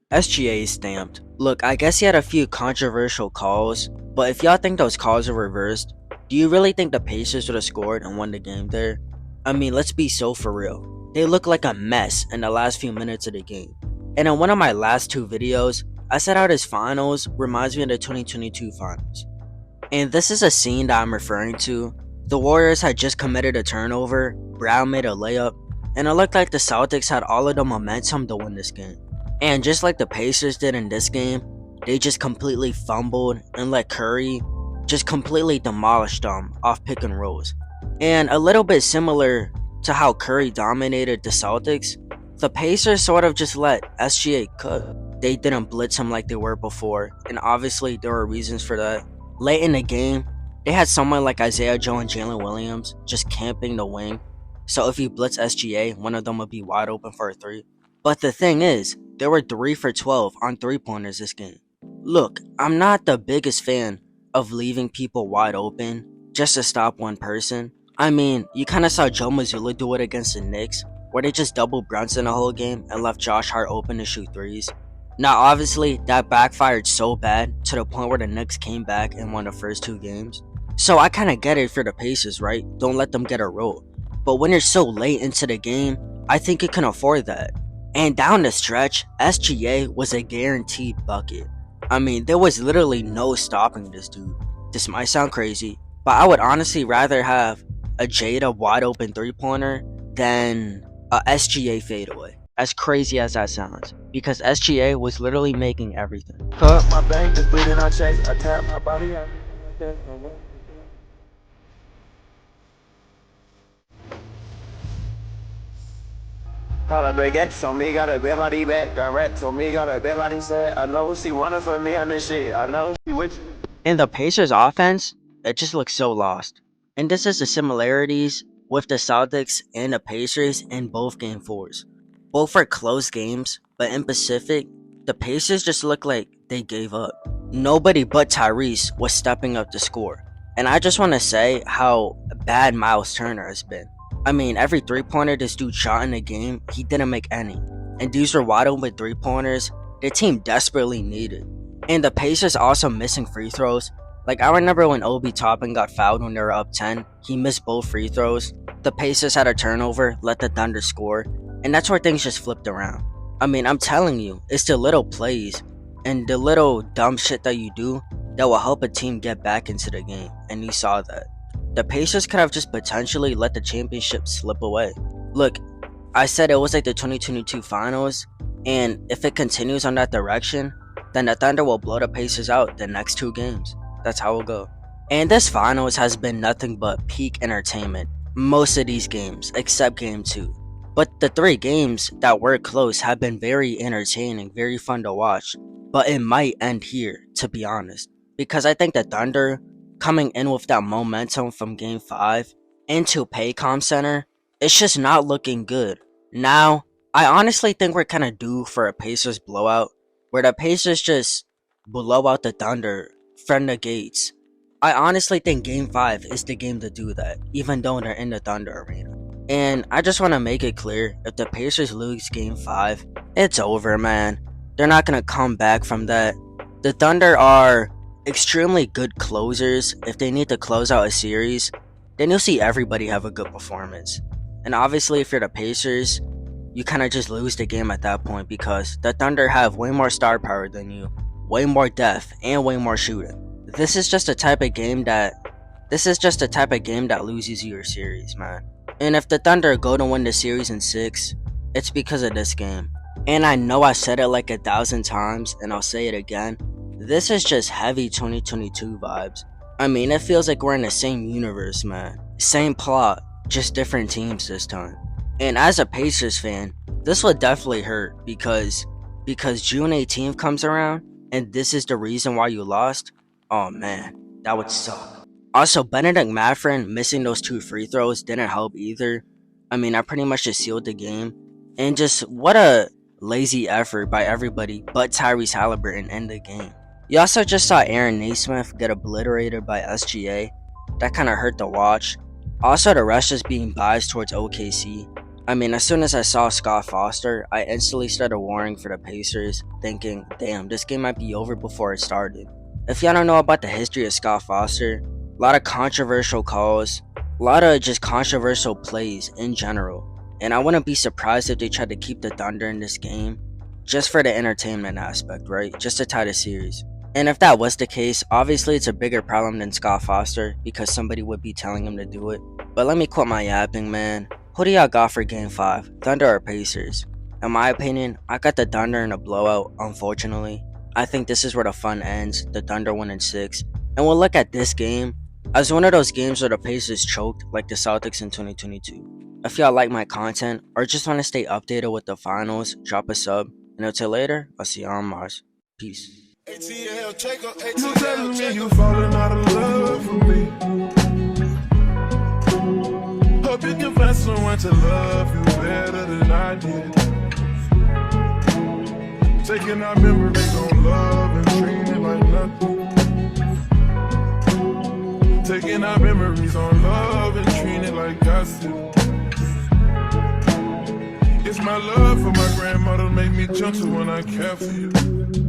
SGA is stamped. Look, I guess he had a few controversial calls, but if y'all think those calls are reversed, do you really think the Pacers would have scored and won the game there? I mean, let's be so for real. They look like a mess in the last few minutes of the game. And in one of my last two videos, I said how this finals reminds me of the 2022 finals. And this is a scene that I'm referring to. The Warriors had just committed a turnover, Brown made a layup, and it looked like the Celtics had all of the momentum to win this game. And just like the Pacers did in this game, they just completely fumbled and let Curry just completely demolish them off pick and rolls. And a little bit similar to how Curry dominated the Celtics, the Pacers sort of just let SGA cook. They didn't blitz him like they were before, and obviously there were reasons for that. Late in the game, they had someone like Isaiah Joe and Jalen Williams just camping the wing, so if you blitz SGA, one of them would be wide open for a three. But the thing is, they were 3 for 12 on three-pointers this game. Look, I'm not the biggest fan of leaving people wide open just to stop one person. I mean, you kinda saw Joe Mazzulla do it against the Knicks, where they just doubled Brunson the whole game and left Josh Hart open to shoot threes. Now obviously, that backfired so bad to the point where the Knicks came back and won the first two games. So I kinda get it for the Pacers, right? Don't let them get a roll. But when you're so late into the game, I think you can afford that. And down the stretch, SGA was a guaranteed bucket. I mean, there was literally no stopping this dude. This might sound crazy, but I would honestly rather have a Jada wide open three-pointer than a SGA fadeaway. As crazy as that sounds, because SGA was literally making everything. Cut my bank, just bleeding on chase. I tap my body out. Cara, baguettes on me, got a belly back, got rats on me, got a belly set. I know she wanted for me on this shit. I know she with you. In the Pacers offense, it just looks so lost. And this is the similarities with the Celtics and the Pacers in both game fours. Both are close games, but in Pacific, the Pacers just look like they gave up. Nobody but Tyrese was stepping up to score. And I just want to say how bad Miles Turner has been. I mean, every three-pointer this dude shot in the game, he didn't make any. And these were wide open three-pointers the team desperately needed. And the Pacers also missing free throws. Like, I remember when Obi Toppin got fouled when they were up 10, he missed both free throws. The Pacers had a turnover, let the Thunder score, and that's where things just flipped around. I mean, I'm telling you, it's the little plays and the little dumb shit that you do that will help a team get back into the game, and you saw that. The Pacers could have just potentially let the championship slip away. Look, I said it was like the 2022 finals, and if it continues on that direction, then the Thunder will blow the Pacers out the next two games. That's how it'll go. And this finals has been nothing but peak entertainment. Most of these games, except game 2. But the 3 games that were close have been very entertaining, very fun to watch. But it might end here, to be honest. Because I think the Thunder, coming in with that momentum from game 5 into Paycom Center, it's just not looking good. Now, I honestly think we're kind of due for a Pacers blowout, where the Pacers just blow out the Thunder from the gates. I honestly think game 5 is the game to do that, even though they're in the Thunder arena. And I just want to make it clear, if the Pacers lose game 5, it's over, man. They're not going to come back from that. The Thunder are extremely good closers. If they need to close out a series, then you'll see everybody have a good performance. And obviously, if you're the Pacers, you kind of just lose the game at that point, because the Thunder have way more star power than you, way more depth, and way more shooting. This is just a type of game that loses you your series, man. And if the Thunder go to win the series in 6, it's because of this game. And I know I said it like 1,000 times, and I'll say it again. This is just heavy 2022 vibes. I mean, it feels like we're in the same universe, man. Same plot, just different teams this time. And as a Pacers fan, this would definitely hurt, because June 18th comes around, and this is the reason why you lost. Oh man, that would suck. Also, Benedict Mathurin missing those 2 free throws didn't help either. I mean, I pretty much just sealed the game. And just what a lazy effort by everybody but Tyrese Halliburton in the game. You also just saw Aaron Nesmith get obliterated by SGA. That kind of hurt to watch. Also, the rest just being biased towards OKC. I mean, as soon as I saw Scott Foster, I instantly started worrying for the Pacers, thinking, damn, this game might be over before it started. If y'all don't know about the history of Scott Foster, a lot of controversial calls, a lot of just controversial plays in general, and I wouldn't be surprised if they tried to keep the Thunder in this game, just for the entertainment aspect, right? Just to tie the series. And if that was the case, obviously it's a bigger problem than Scott Foster, because somebody would be telling him to do it. But let me quit my yapping, man. Who do y'all got for Game 5? Thunder or Pacers? In my opinion, I got the Thunder in a blowout, unfortunately. I think this is where the fun ends, the Thunder 1 in 6. And we'll look at this game as one of those games where the Pacers choked like the Celtics in 2022. If y'all like my content or just want to stay updated with the finals, drop a sub. And until later, I'll see you on Mars. Peace. You telling me you falling out of love with me. Hope you can find someone to love you better than I did. Taking our memories on love and treating it like nothing. Taking our memories on love and treating it like gossip. It's my love for my grandmother make me gentle when I care for you.